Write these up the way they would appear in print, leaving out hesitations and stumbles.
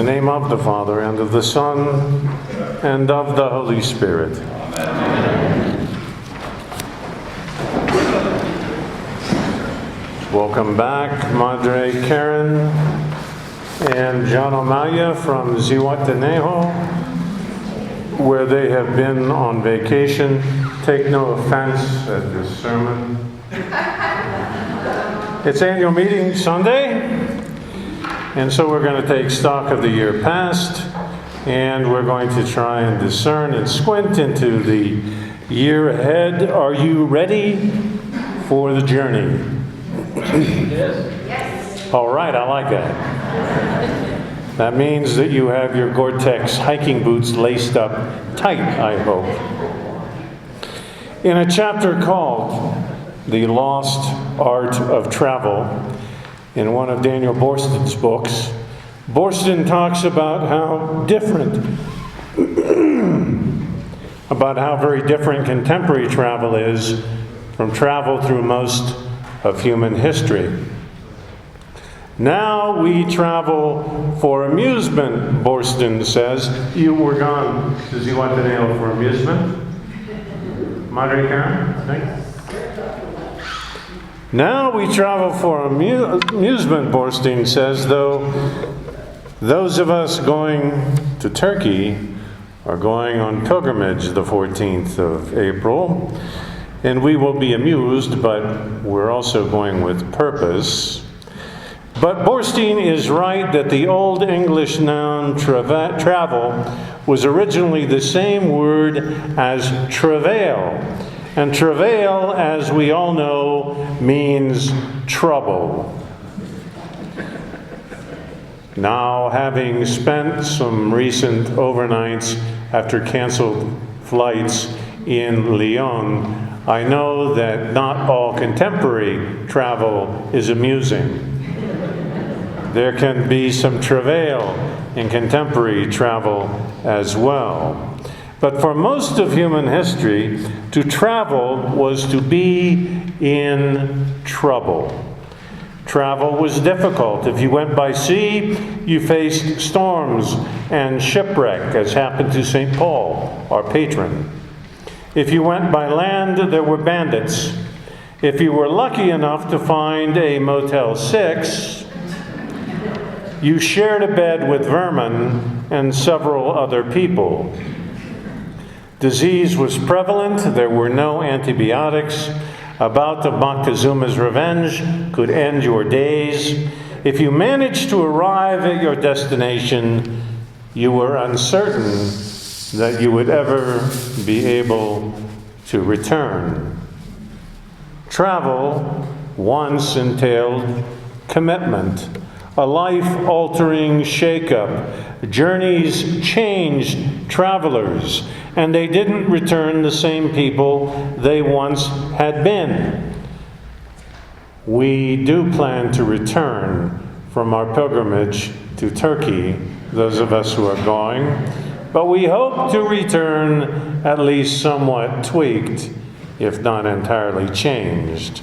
the name of the Father, and of the Son, and of the Holy Spirit. Amen. Welcome back, Madre Karen and John Amaya from Zihuatanejo, where they have been on vacation. Take no offense at this sermon. It's annual meeting Sunday. And so we're going to take stock of the year past, and we're going to try and discern and squint into the year ahead. Are you ready for the journey? Yes. All right, I like that. That means that you have your Gore-Tex hiking boots laced up tight, I hope. In a chapter called The Lost Art of Travel, in one of Daniel Borston's books, Borston talks about how very different contemporary travel is from travel through most of human history. Now we travel for amusement, Borston says. You were gone to Zihuatanejo for amusement? Madre Karen, I think? Now we travel for amusement, Borston says, though those of us going to Turkey are going on pilgrimage the 14th of April, and we will be amused, but we're also going with purpose. But Borston is right that the Old English noun travel was originally the same word as travail. And travail, as we all know, means trouble. Now, having spent some recent overnights after canceled flights in Lyon, I know that not all contemporary travel is amusing. There can be some travail in contemporary travel as well. But for most of human history, to travel was to be in trouble. Travel was difficult. If you went by sea, you faced storms and shipwreck, as happened to St. Paul, our patron. If you went by land, there were bandits. If you were lucky enough to find a Motel 6, you shared a bed with vermin and several other people. Disease was prevalent. There were no antibiotics. A bout of Montezuma's revenge could end your days. If you managed to arrive at your destination, you were uncertain that you would ever be able to return. Travel once entailed commitment, a life-altering shakeup. Journeys changed travelers, and they didn't return the same people they once had been. We do plan to return from our pilgrimage to Turkey, those of us who are going, but we hope to return at least somewhat tweaked, if not entirely changed.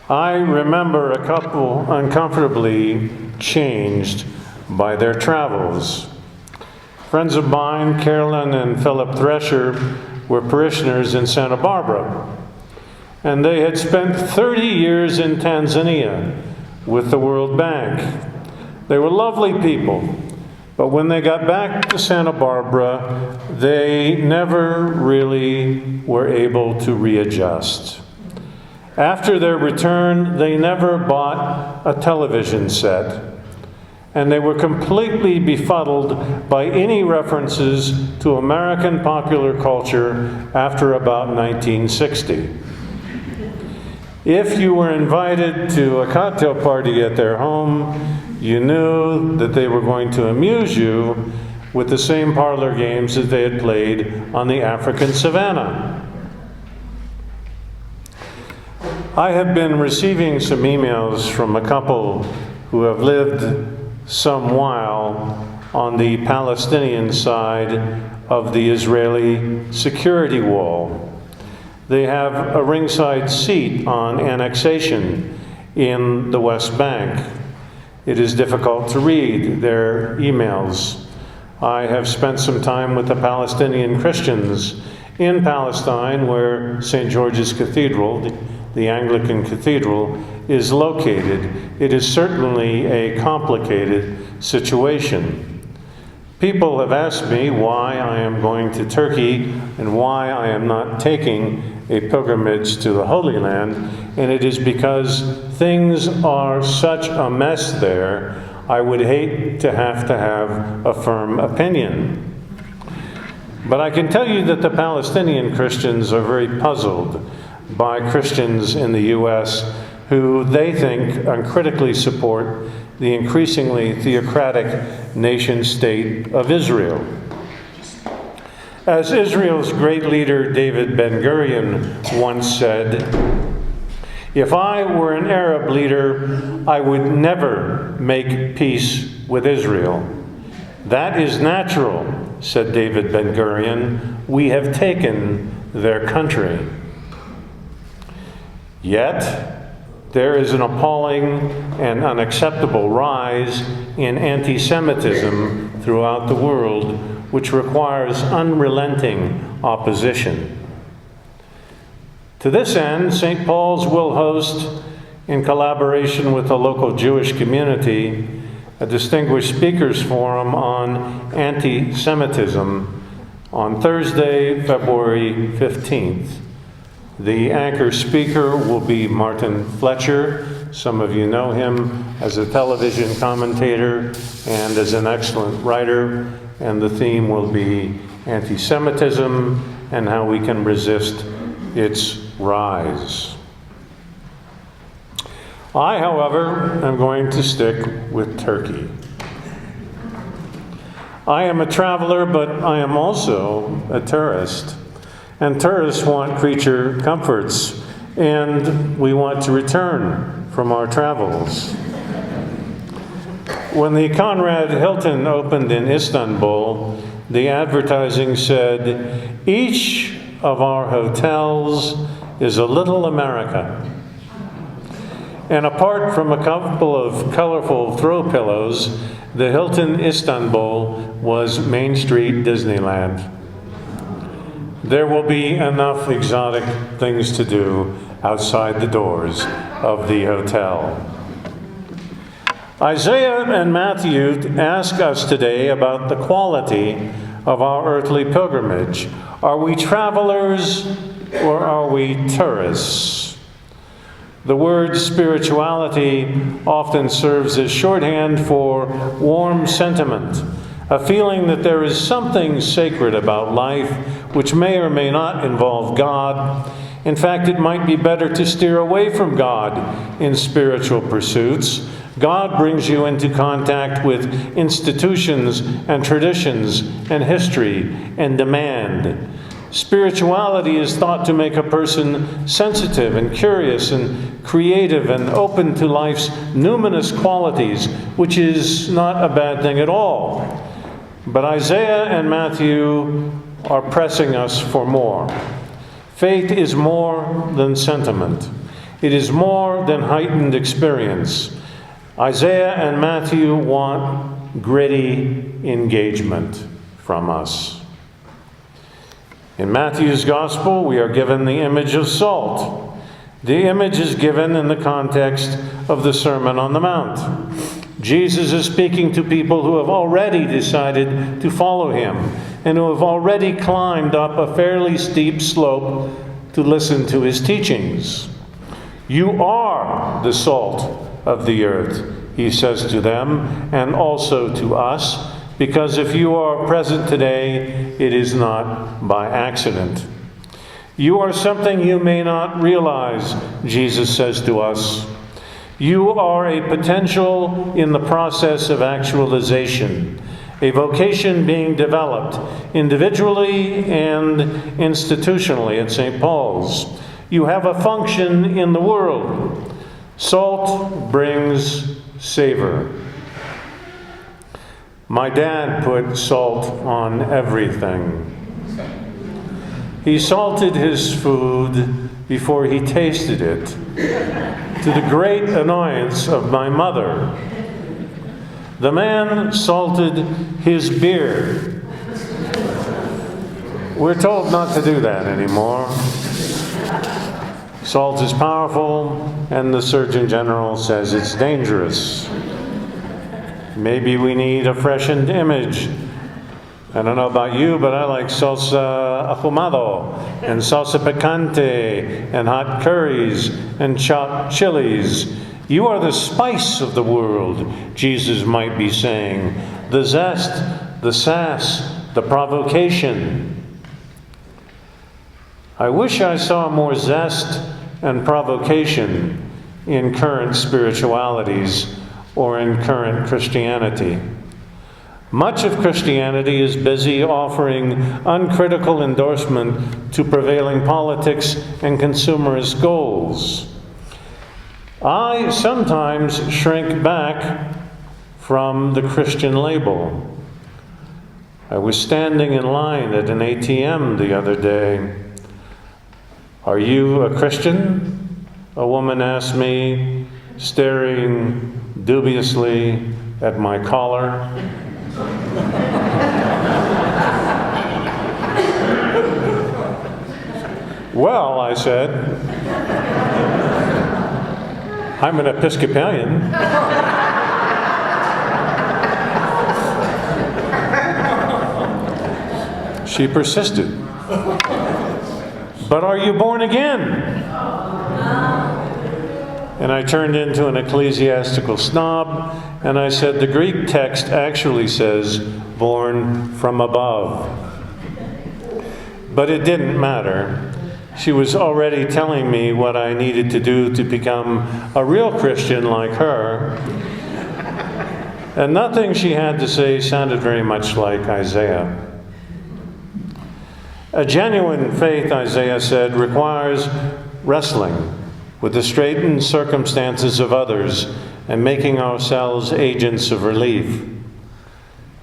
I remember a couple uncomfortably changed by their travels. Friends of mine, Carolyn and Philip Thresher, were parishioners in Santa Barbara, and they had spent 30 years in Tanzania with the World Bank. They were lovely people, but when they got back to Santa Barbara, they never really were able to readjust. After their return, they never bought a television set, and they were completely befuddled by any references to American popular culture after about 1960. If you were invited to a cocktail party at their home, you knew that they were going to amuse you with the same parlor games that they had played on the African savannah. I have been receiving some emails from a couple who have lived some while on the Palestinian side of the Israeli security wall. They have a ringside seat on annexation in the West Bank. It is difficult to read their emails. I have spent some time with the Palestinian Christians in Palestine, where St. George's Cathedral, the Anglican Cathedral, is located. It is certainly a complicated situation. People have asked me why I am going to Turkey and why I am not taking a pilgrimage to the Holy Land, and it is because things are such a mess there, I would hate to have a firm opinion. But I can tell you that the Palestinian Christians are very puzzled by Christians in the U.S. who they think uncritically support the increasingly theocratic nation-state of Israel. As Israel's great leader David Ben-Gurion once said, "If I were an Arab leader, I would never make peace with Israel. That is natural," said David Ben-Gurion. "We have taken their country." Yet, there is an appalling and unacceptable rise in anti-Semitism throughout the world, which requires unrelenting opposition. To this end, St. Paul's will host, in collaboration with the local Jewish community, a distinguished speakers forum on anti-Semitism on Thursday, February 15th. The anchor speaker will be Martin Fletcher. Some of you know him as a television commentator and as an excellent writer, and the theme will be anti-Semitism and how we can resist its rise. I, however, am going to stick with Turkey. I am a traveler, but I am also a tourist. And tourists want creature comforts, and we want to return from our travels. When the Conrad Hilton opened in Istanbul, the advertising said, "Each of our hotels is a little America." And apart from a couple of colorful throw pillows, the Hilton Istanbul was Main Street Disneyland. There will be enough exotic things to do outside the doors of the hotel. Isaiah and Matthew ask us today about the quality of our earthly pilgrimage. Are we travelers or are we tourists? The word spirituality often serves as shorthand for warm sentiment, a feeling that there is something sacred about life which may or may not involve God. In fact, it might be better to steer away from God in spiritual pursuits. God brings you into contact with institutions and traditions and history and demand. Spirituality is thought to make a person sensitive and curious and creative and open to life's numinous qualities, which is not a bad thing at all. But Isaiah and Matthew are pressing us for more. Faith is more than sentiment. It is more than heightened experience. Isaiah and Matthew want gritty engagement from us. In Matthew's Gospel, we are given the image of salt. The image is given in the context of the Sermon on the Mount. Jesus is speaking to people who have already decided to follow him and who have already climbed up a fairly steep slope to listen to his teachings. "You are the salt of the earth," he says to them, and also to us, because if you are present today, it is not by accident. "You are something you may not realize," Jesus says to us. "You are a potential in the process of actualization, a vocation being developed individually and institutionally at St. Paul's. You have a function in the world. Salt brings savor." My dad put salt on everything. He salted his food before he tasted it, to the great annoyance of my mother. The man salted his beer. We're told not to do that anymore. Salt is powerful, and the Surgeon General says it's dangerous. Maybe we need a freshened image. I don't know about you, but I like salsa ahumado, and salsa picante, and hot curries, and chopped chilies. You are the spice of the world, Jesus might be saying. The zest, the sass, the provocation. I wish I saw more zest and provocation in current spiritualities or in current Christianity. Much of Christianity is busy offering uncritical endorsement to prevailing politics and consumerist goals. I sometimes shrink back from the Christian label. I was standing in line at an ATM the other day. "Are you a Christian?" a woman asked me, staring dubiously at my collar. "Well," I said, "I'm an Episcopalian." She persisted. "But are you born again?" And I turned into an ecclesiastical snob, and I said, the Greek text actually says, "born from above." But it didn't matter. She was already telling me what I needed to do to become a real Christian like her. And nothing she had to say sounded very much like Isaiah. A genuine faith, Isaiah said, requires wrestling with the straitened circumstances of others and making ourselves agents of relief.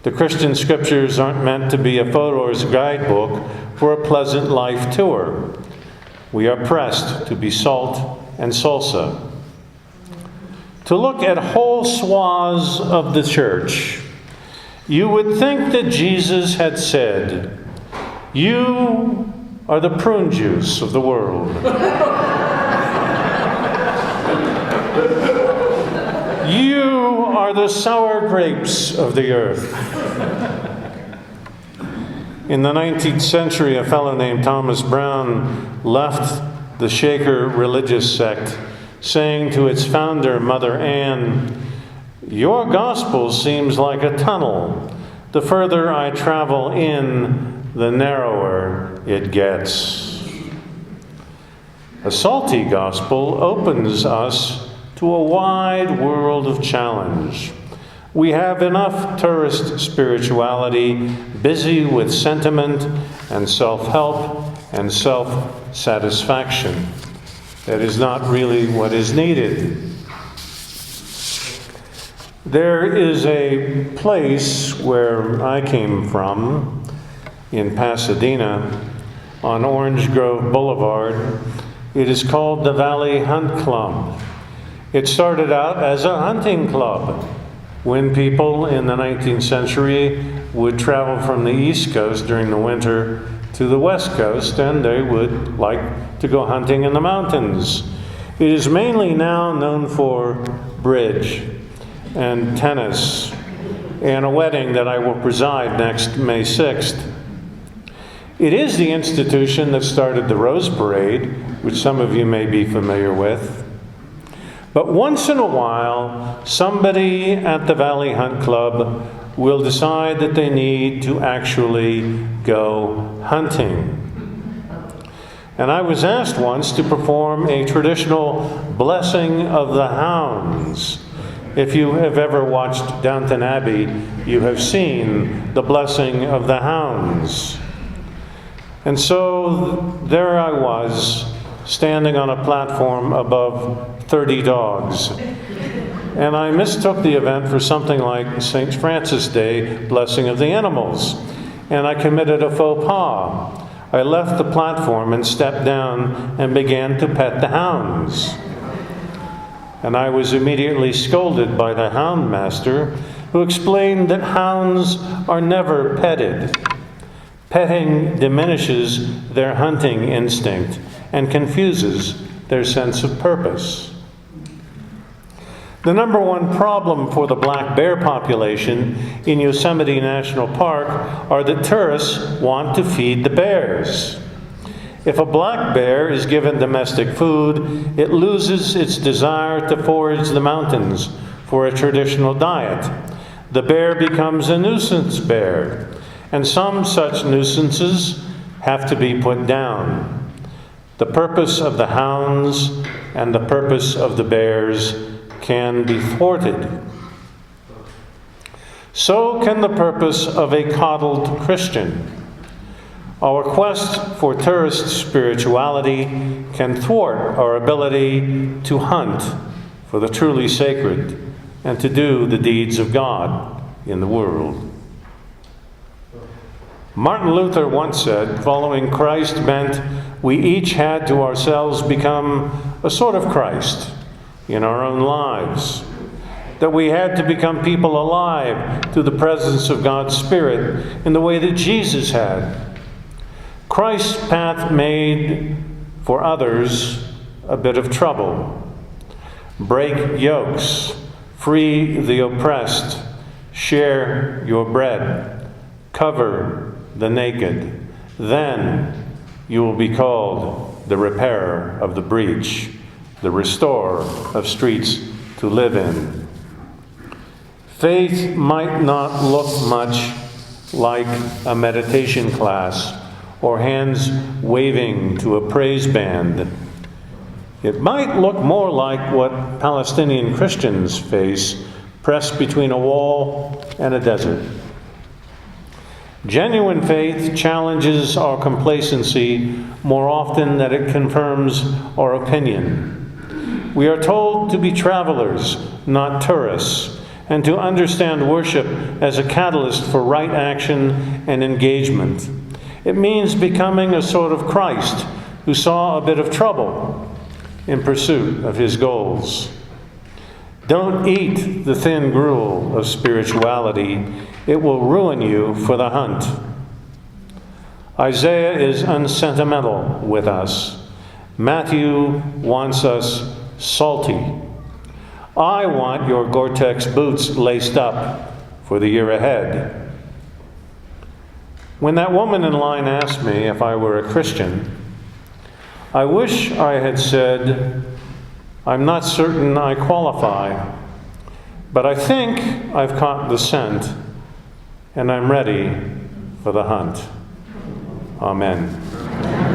The Christian scriptures aren't meant to be a photo's guidebook for a pleasant life tour. We are pressed to be salt and salsa. To look at whole swaths of the church, you would think that Jesus had said, "You are the prune juice of the world. You are the sour grapes of the earth." In the 19th century, a fellow named Thomas Brown left the Shaker religious sect, saying to its founder, Mother Ann, "Your gospel seems like a tunnel. The further I travel in, the narrower it gets." A salty gospel opens us to a wide world of challenge. We have enough tourist spirituality, busy with sentiment and self-help and self-satisfaction. That is not really what is needed. There is a place where I came from, in Pasadena, on Orange Grove Boulevard. It is called the Valley Hunt Club. It started out as a hunting club when people in the 19th century would travel from the East Coast during the winter to the West Coast, and they would like to go hunting in the mountains. It is mainly now known for bridge and tennis and a wedding that I will preside next May 6th. It is the institution that started the Rose Parade, which some of you may be familiar with. But once in a while, somebody at the Valley Hunt Club will decide that they need to actually go hunting. And I was asked once to perform a traditional blessing of the hounds. If you have ever watched Downton Abbey, you have seen the blessing of the hounds. And so there I was, standing on a platform above 30 dogs. And I mistook the event for something like St. Francis Day, blessing of the animals. And I committed a faux pas. I left the platform and stepped down and began to pet the hounds. And I was immediately scolded by the hound master who explained that hounds are never petted. Petting diminishes their hunting instinct and confuses their sense of purpose. The number one problem for the black bear population in Yosemite National Park are that tourists want to feed the bears. If a black bear is given domestic food, it loses its desire to forage the mountains for a traditional diet. The bear becomes a nuisance bear, and some such nuisances have to be put down. The purpose of the hounds and the purpose of the bears can be thwarted. So can the purpose of a coddled Christian. Our quest for tourist spirituality can thwart our ability to hunt for the truly sacred and to do the deeds of God in the world. Martin Luther once said, following Christ meant we each had to ourselves become a sort of Christ in our own lives. That we had to become people alive to the presence of God's Spirit in the way that Jesus had. Christ's path made for others a bit of trouble. Break yokes, free the oppressed, share your bread, cover the naked. Then you will be called the repairer of the breach, the restorer of streets to live in. Faith might not look much like a meditation class or hands waving to a praise band. It might look more like what Palestinian Christians face, pressed between a wall and a desert. Genuine faith challenges our complacency more often than it confirms our opinion. We are told to be travelers, not tourists, and to understand worship as a catalyst for right action and engagement. It means becoming a sort of Christ who saw a bit of trouble in pursuit of his goals. Don't eat the thin gruel of spirituality. It will ruin you for the hunt. Isaiah is unsentimental with us. Matthew wants us salty. I want your Gore-Tex boots laced up for the year ahead. When that woman in line asked me if I were a Christian, I wish I had said, I'm not certain I qualify, but I think I've caught the scent, and I'm ready for the hunt. Amen.